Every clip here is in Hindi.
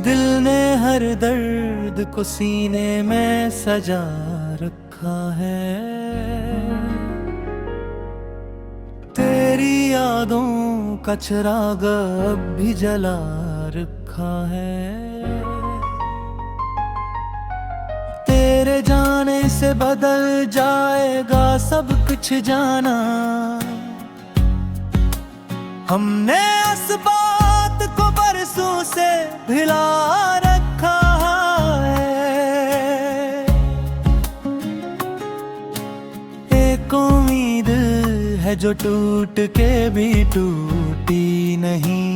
दिल ने हर दर्द को सीने में सजा रखा है। तेरी यादों का चिराग अब भी जला रखा है। तेरे जाने से बदल जाएगा सब कुछ जाना। हमने इस बात को बरसों से भिला रखा है। एक उम्मीद है जो टूट के भी टूटी नहीं।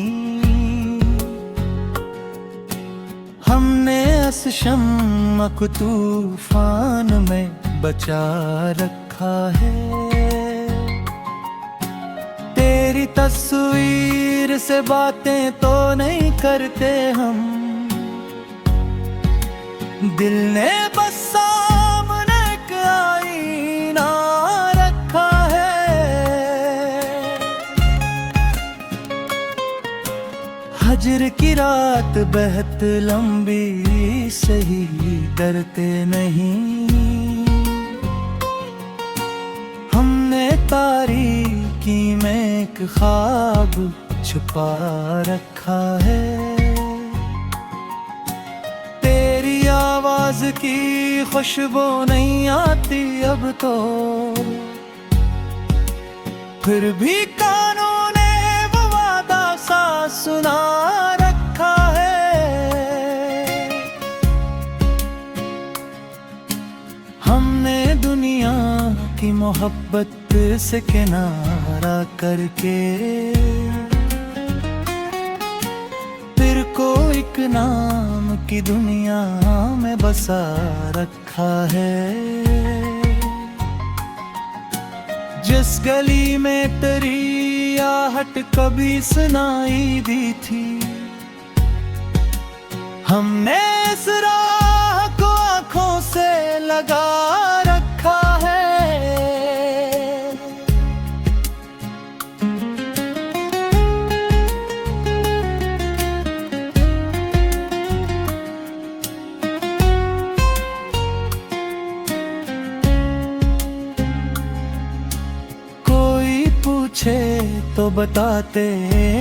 हमने इस शम्मा को तूफान में बचा रखा है। तेरी तस्वीर से बातें तो नहीं करते हम, दिल ने बस सामने एक आईना रखा है। हजर की रात बेहद लंबी सही करते नहीं। हमने तारीकी में एक ख्वाब छुपा रखा है। तेरी आवाज की खुशबू नहीं आती अब तो, फिर भी कानों ने वो वादा सा सुना रखा है। हमने दुनिया की मोहब्बत से किनारा करके फिर को एक नाम की दुनिया में बसा रखा है। जिस गली में तेरी आहट कभी सुनाई दी थी, हमने इस राह को आंखों से लगा रखा है। पूछे तो बताते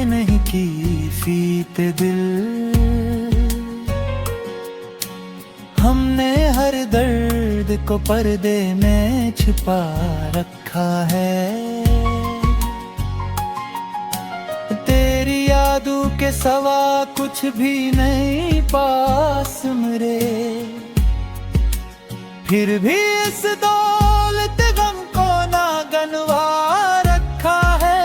नहीं की फीते दिल। हमने हर दर्द को पर्दे में छिपा रखा है। तेरी यादों के सवा कुछ भी नहीं पास मेरे, फिर भी इस दौलत गम को ना गनवा रखा है।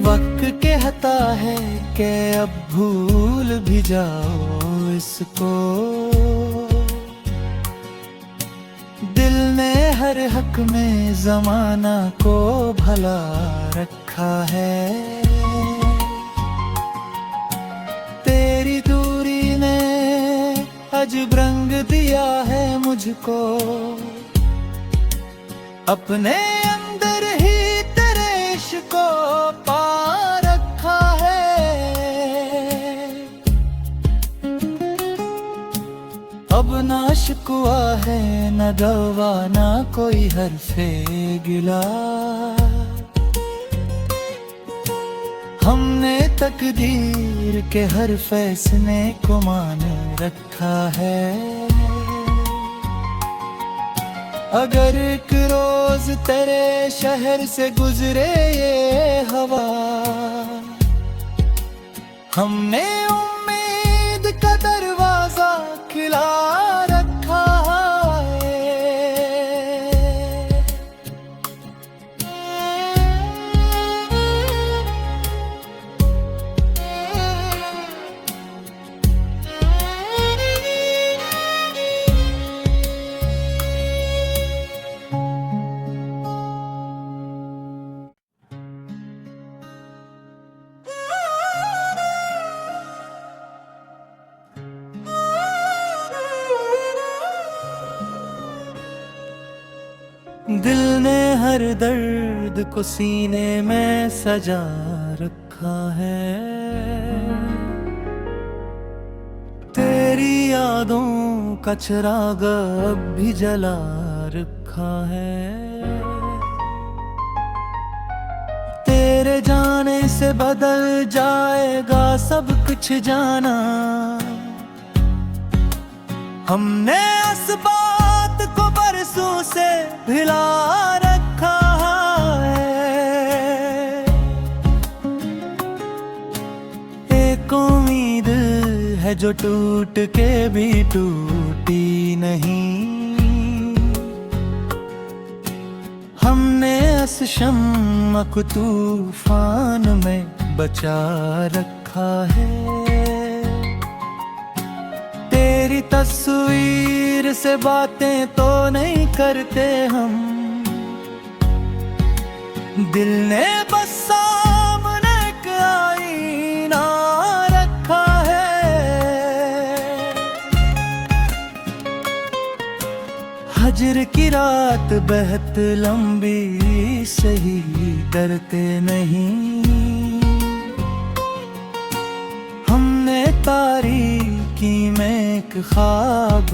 वक्त कहता है कि अब भूल भी जाओ इसको। दिल ने हर हक में जमाना को भला रखा है। तेरी दूरी ने अजब रंग दिया है मुझको, अपने अंदर ही तेरे इश्क को पा रखा है। अब ना शिकवा है न गवा ना कोई हर्फे गिला। हमने तकदीर के हर फैसले को मान रखा है। अगर एक रोज तेरे शहर से गुजरे ये हवा, हमने उम्मीद का दरवाजा खिला रखा है। दिल ने हर दर्द को सीने में सजा रखा रखा है। तेरी यादों का चिराग अब भी जला रखा है। तेरे जाने से बदल जाएगा सब कुछ जाना। हमने इस बात को बरसों से भिला रखा है। एक उम्मीद है जो टूट के भी टूटी नहीं। हमने इस शम्मा को तूफान में बचा रखा है। तेरी तस्वीर से बातें तो नहीं करते हम, दिल ने बस सामने एक आईना रखा है। हजर की रात बेहद लंबी सही डरते नहीं। हमने तारीकी में एक ख्वाब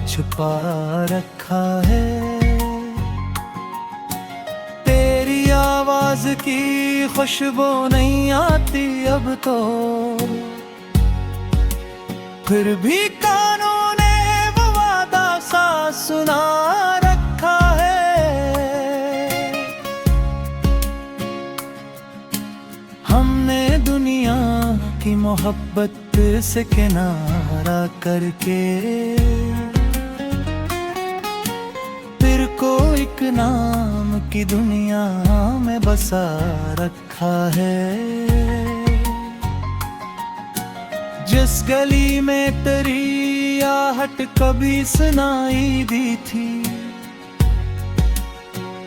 छुपा रखा है। तेरी आवाज की खुशबू नहीं आती अब तो, फिर भी कानों ने वो वादा सा सुना रखा है। हमने दुनिया की मोहब्बत से किनारा करके फिर को एक नाम की दुनिया में बसा रखा है। जिस गली में तेरी आहट कभी सुनाई दी थी,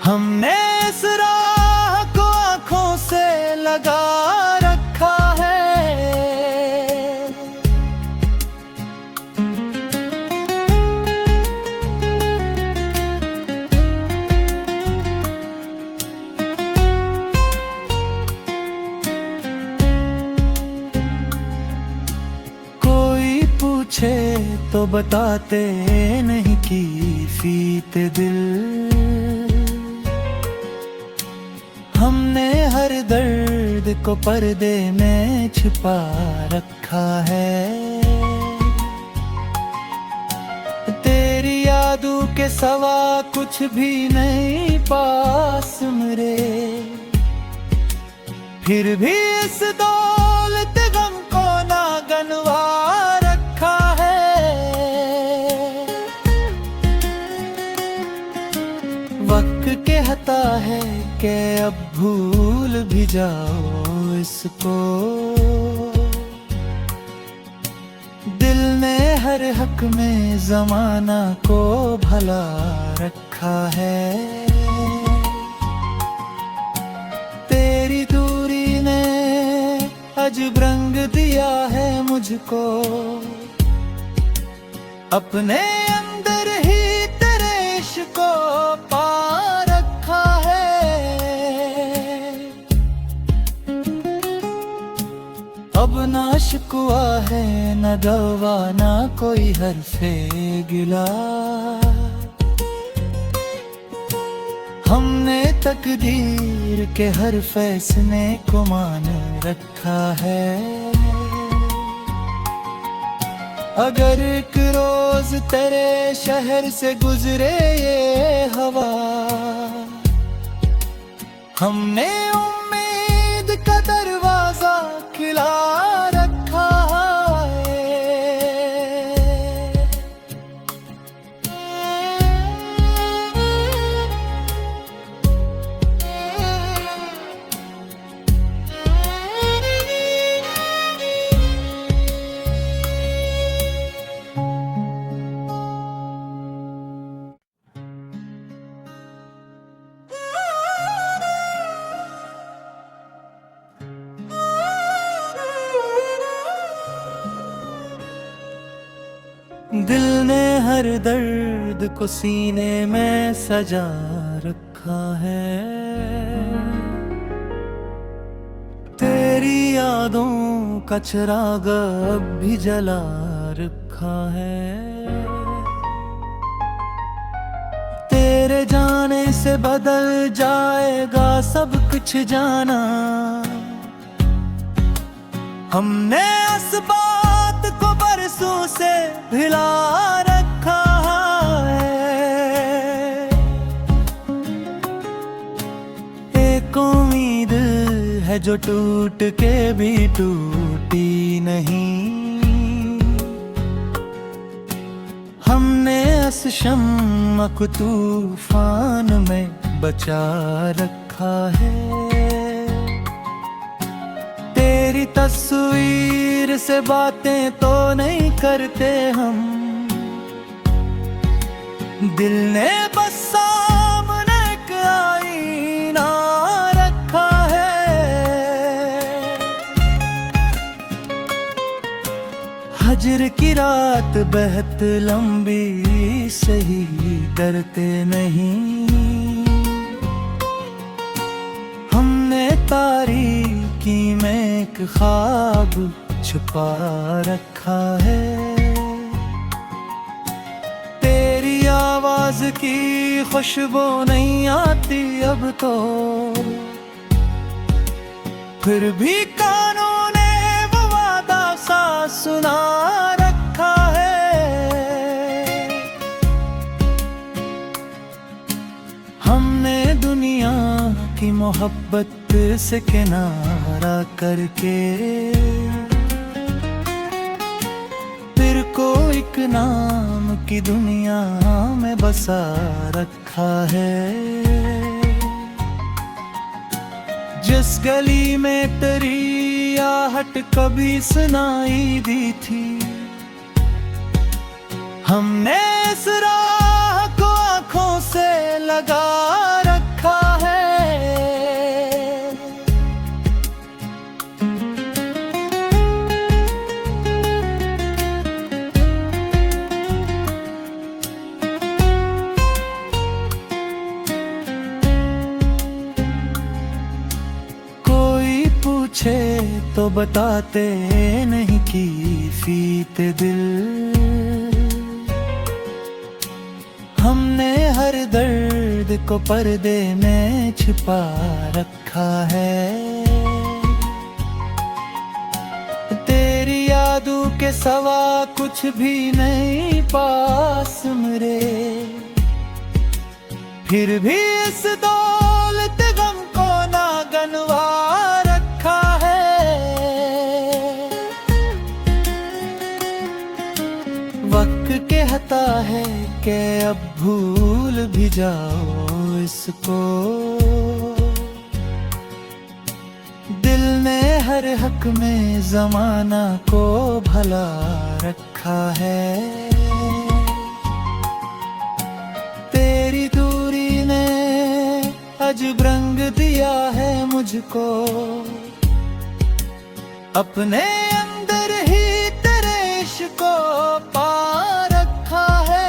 हमने इस राह को आंखों से लगा रखा है। पूछे तो बताते नहीं की फीत दिल। हमने हर दर्द को पर्दे में छुपा रखा है। तेरी यादों के सवा कुछ भी नहीं पास मेरे, फिर भी इस दौलत गम को ना गनवा रखा है। वक्त कहता है कि अब भूल भी जाओ इसको, दिल ने हर हक में जमाना को भला रखा है। तेरी दूरी ने अजब रंग दिया है मुझको, अपने अंदर ही तेरे इश्क को पा रखा है। अब ना शिकवा है न दवा ना कोई हर्फे गिला। हमने तकदीर के हर फैसले को मान रखा है। अगर एक रोज तेरे शहर से गुजरे ये हवा, हमने उम्मीद का दरवाजा खिला रखा है। दिल ने हर दर्द को सीने में सजा रखा है। तेरी यादों का चिराग अब भी जला रखा है। तेरे जाने से बदल जाएगा सब कुछ जाना। हमने इस बात को बरसों से भिला रखा है। एक उम्मीद है जो टूट के भी टूटी नहीं। हमने इस शम्मा को तूफान में बचा रखा है। तेरी तस्वीर से बातें तो नहीं करते हम, दिल ने बस सामने एक आईना रखा है। हजर की रात बेहद लंबी सही डरते नहीं। हमने तारीकी में एक ख्वाब छुपा रखा है। तेरी आवाज की खुशबू नहीं आती अब तो, फिर भी कानों ने वो वादा सा सुना रखा है। हमने दुनिया की मोहब्बत से किनारा करके फिर को एक नाम की दुनिया में बसा रखा है। जिस गली में तेरी आहट कभी सुनाई दी थी, हमने इस राह को आंखों से लगा रखा है। कोई पूछे तो बताते नहीं कि फीते दिल। हमने हर दर्द को पर्दे में छिपा रखा है। तेरी यादों के सवा कुछ भी नहीं पास मेरे, फिर भी इस दौलत गम को ना गनवा रखा है। वक्त कहता है कि अब भूल भी जाओ इसको, दिल ने हर हक में जमाना को भला रखा है। तेरी दूरी ने अजब रंग दिया है मुझको, अपने अंदर ही तेरे इश्क को पा रखा है।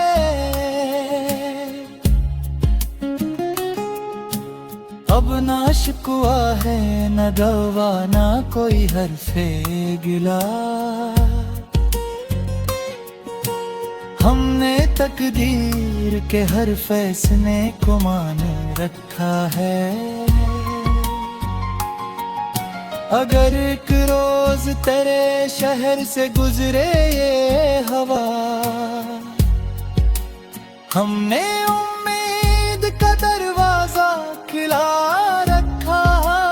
अब ना शिकवा है न दवा ना कोई हर्फे गिला। हमने तकदीर के हर फैसले को मान रखा है। अगर एक रोज तेरे शहर से गुजरे ये हवा, हमने उम्मीद का दरवाजा खिला रखा है।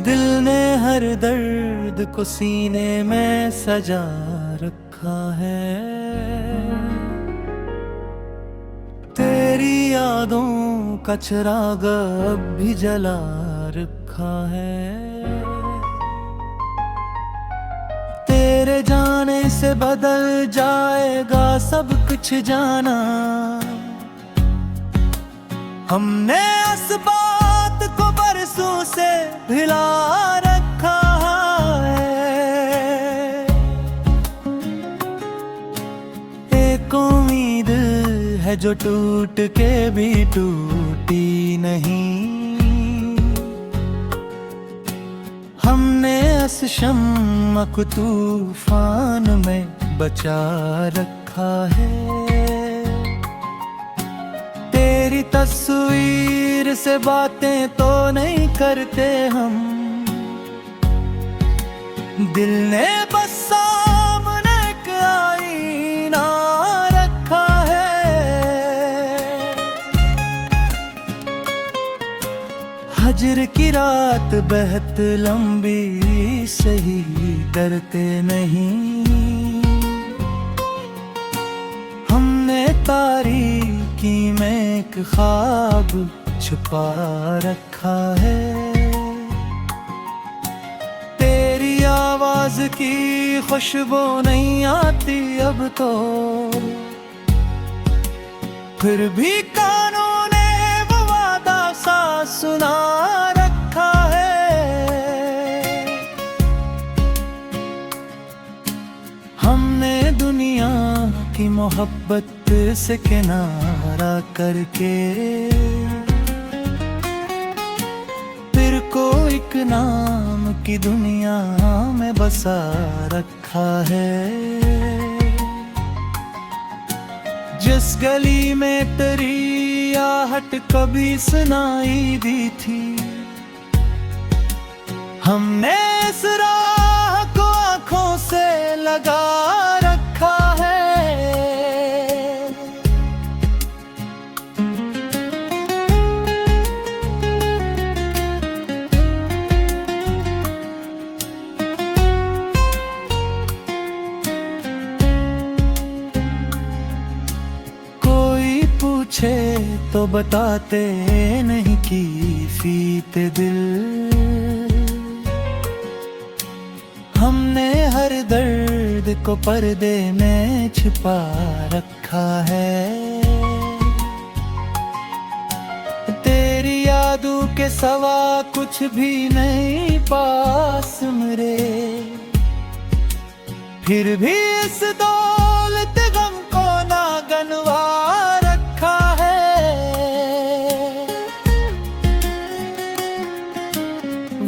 दिल ने हर दर्द को सीने में सजा रखा है। तेरी यादों का चिराग अब भी जला रखा है। तेरे जाने से बदल जाएगा सब कुछ जाना। हमने इस बात को बरसों से भिला रखा है। एक उम्मीद है जो टूट के भी टूटी नहीं। हमने इस शम्मा को तूफान में बचा रखा है। तेरी तस्वीर से बातें तो नहीं करते हम, दिल ने बस सामने एक आईना रखा है। हजर की रात बेहद लंबी सही करते नहीं। हमने तारीकी में एक ख्वाब छुपा रखा है। तेरी आवाज की खुशबू नहीं आती अब तो, फिर भी कानों ने वो वादा सा सुना रखा है। हमने दुनिया की मोहब्बत से किनारा करके फिर को एक नाम की दुनिया में बसा रखा है। जिस गली में तेरी आहट कभी सुनाई दी थी, हमने इस राह को आंखों से लगा रखा है। पूछे तो बताते नहीं की फीते दिल। हमने हर दर्द को पर्दे में छिपा रखा है। तेरी यादों के सवा कुछ भी नहीं पास मेरे, फिर भी इस दौलत गम को ना गनवा रखा है।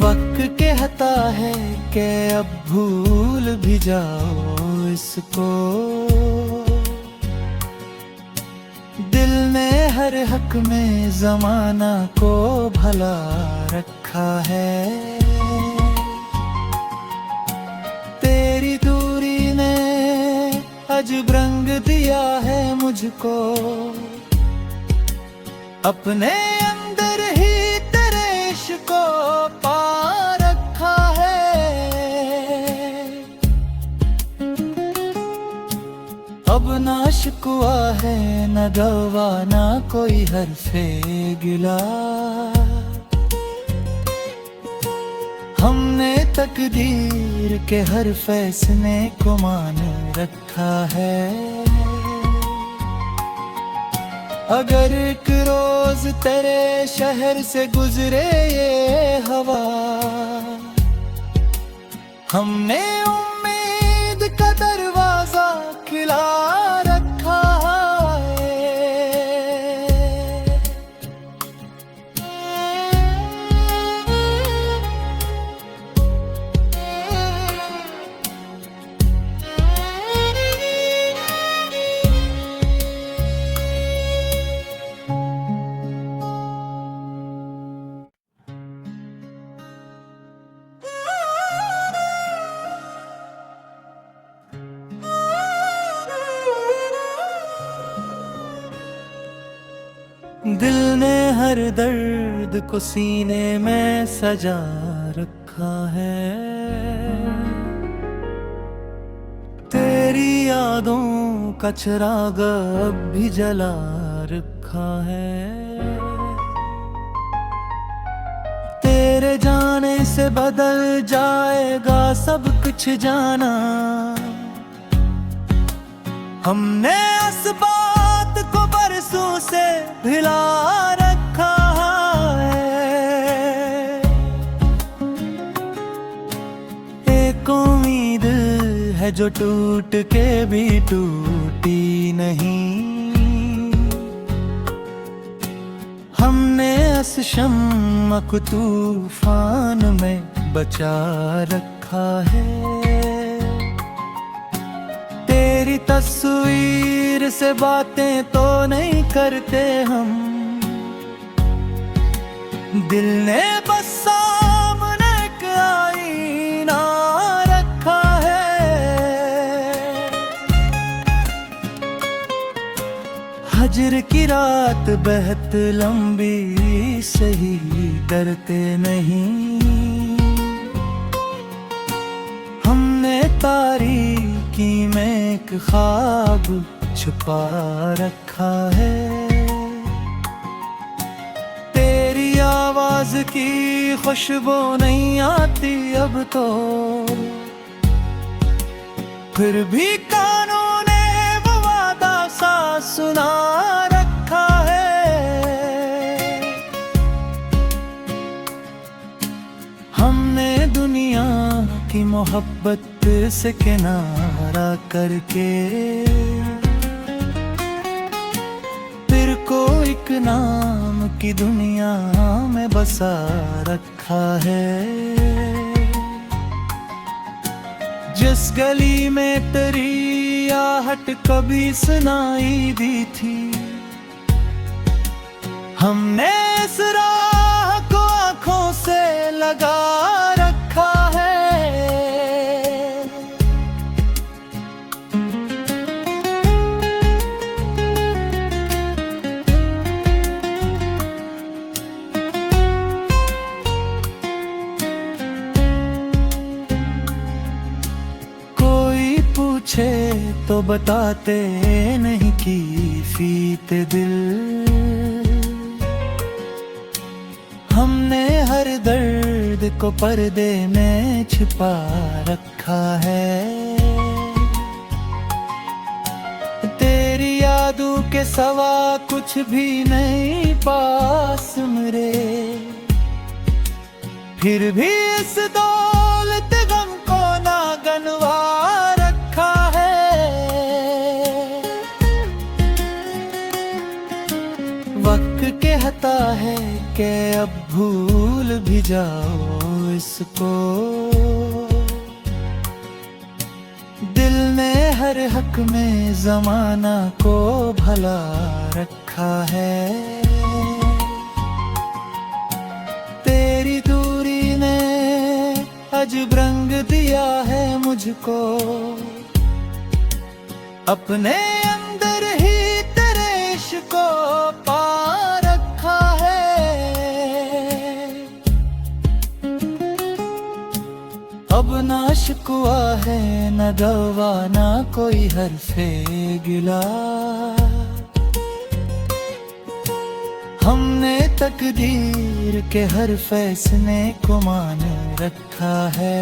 वक्त कहता है कि अब भूल भी जाओ इसको, दिल ने हर हक में जमाना को भला रखा है। तेरी दूरी ने अजब रंग दिया है मुझको, अपने अंदर ही तेरे इश्क को पा रखा है। अब ना शिकवा है न गवा ना कोई हर्फे गिला। हमने तकदीर के हर फैसले को मान रखा है। अगर एक रोज तेरे शहर से गुजरे ये हवा, हमने उम्मीद का दरवाजा खिला रखा है। दिल ने हर दर्द को सीने में सजा रखा है। तेरी यादों का चिराग अब भी जला रखा है। तेरे जाने से बदल जाएगा सब कुछ जाना। हमने इस बात को बरसों से भिला रखा है। एक उम्मीद है जो टूट के भी टूटी नहीं। हमने इस शम्मा को तूफान में बचा रखा है। तेरी तस्वीर से बातें तो नहीं करते हम, दिल ने बस सामने एक आईना रखा है। हजर की रात बहुत लंबी सही डरते नहीं। हमने तारीकी में एक ख्वाब छुपा रखा है। तेरी आवाज की खुशबू नहीं आती अब तो, फिर भी कानों ने वो वादा सा सुना रखा है। हमने दुनिया की मोहब्बत से किनारा करके फिर को एक नाम की दुनिया में बसा रखा है। जिस गली में तेरी आहट कभी सुनाई दी थी, हमने इस राह को आंखों से लगा रखा है। कोई पूछे तो बताते नहीं कि फीते दिल। हमने हर दर्द को पर्दे में छिपा रखा है। तेरी यादों के सवा कुछ भी नहीं पास मेरे, फिर भी इस दौलत गम को ना गनवा रखा है। वक्त कहता है कि अब भूल भी जाओ इसको, दिल ने हर हक में जमाना को भला रखा है। तेरी दूरी ने अजब रंग दिया है मुझको, अपने अंदर ही तेरे इश्क को पा रखा है। अब ना शिकवा है न दवा ना कोई हर्फे गिला। हमने तकदीर के हर फैसले को मान रखा है।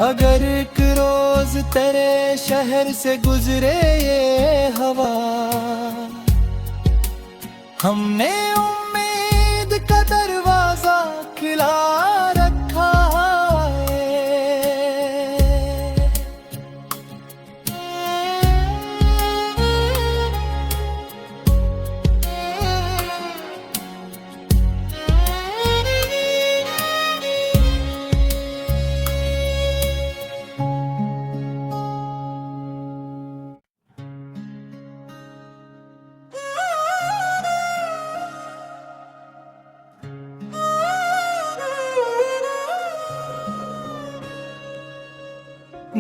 अगर एक रोज तेरे शहर से गुजरे ये हवा, हमने उम्मीद का दरवाजा खिला रखा है।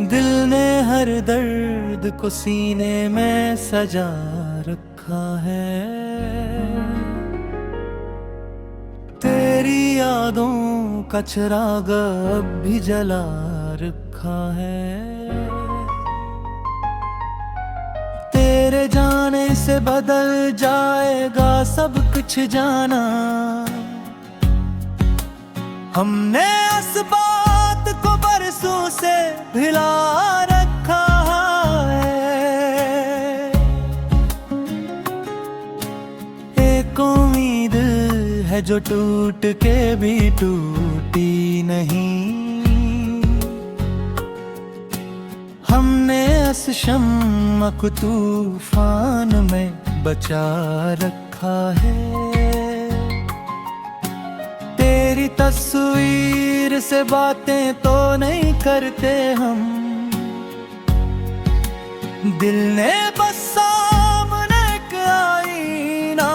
दिल ने हर दर्द को सीने में सजा रखा है। तेरी यादों का चिराग अब भी जला रखा है। तेरे जाने से बदल जाएगा सब कुछ जाना। हमने इस बात को बरसों से भिला रखा है। एक उम्मीद है जो टूट के भी टूटी नहीं। हमने इस शम्मा को तूफान में बचा रखा है। तेरी तस्वीर से बातें तो नहीं करते हम, दिल ने बस सामने एक आईना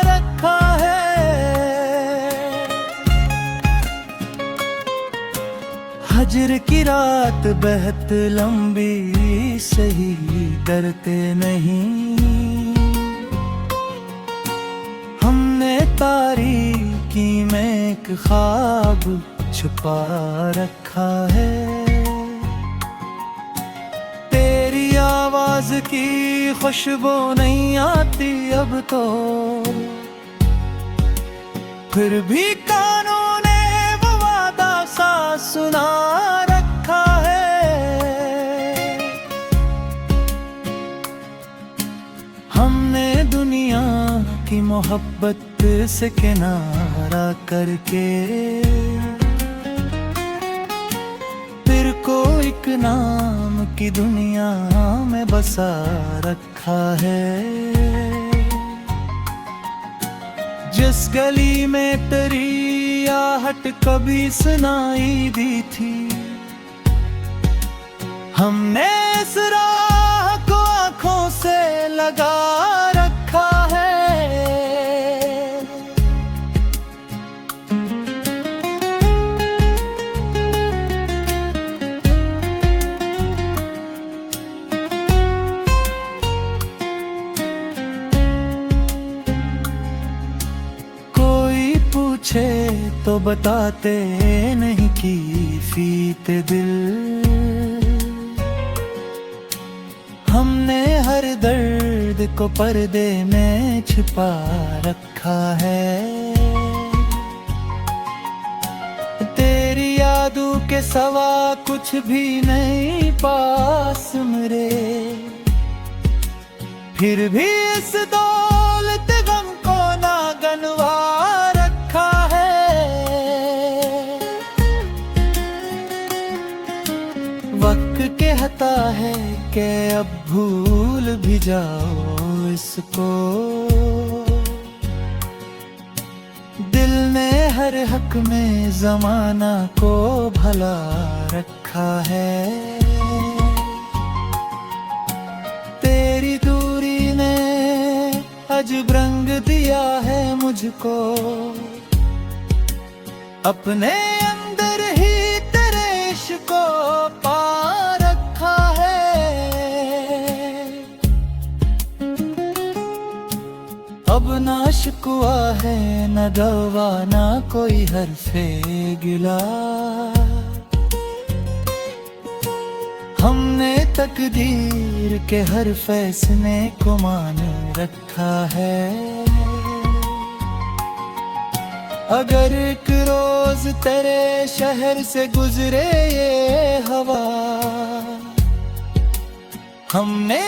रखा है। हजर की रात बेहद लंबी सही, डरते नहीं। हमने तारीकी में एक ख्वाब छुपा रखा है। तेरी आवाज की खुशबू नहीं आती अब तो, फिर भी कानों ने वो वादा सा सुना रखा है। हमने दुनिया की मोहब्बत से किनारा करके फिर को एक नाम की दुनिया में बसा रखा है। जिस गली में तेरी आहट कभी सुनाई दी थी, हमने इस राह को आंखों से लगा रखा है। पूछे तो बताते नहीं की फीते दिल। हमने हर दर्द को पर्दे में छिपा रखा है। तेरी यादों के सवा कुछ भी नहीं पास मेरे, फिर भी इस दौलत गम को ना गनवा रखा है। वक्त कहता है कि अब भूल भी जाओ इसको, दिल ने हर हक में जमाना को भला रखा है। तेरी दूरी ने अजब रंग दिया है मुझको, अपने अंदर ही तेरे इश्क को पा रखा है। अब ना शिकवा है न दवा ना कोई हर्फे गिला। हमने तकदीर के हर फैसले को मान रखा है। अगर एक रोज तेरे शहर से गुजरे ये हवा, हमने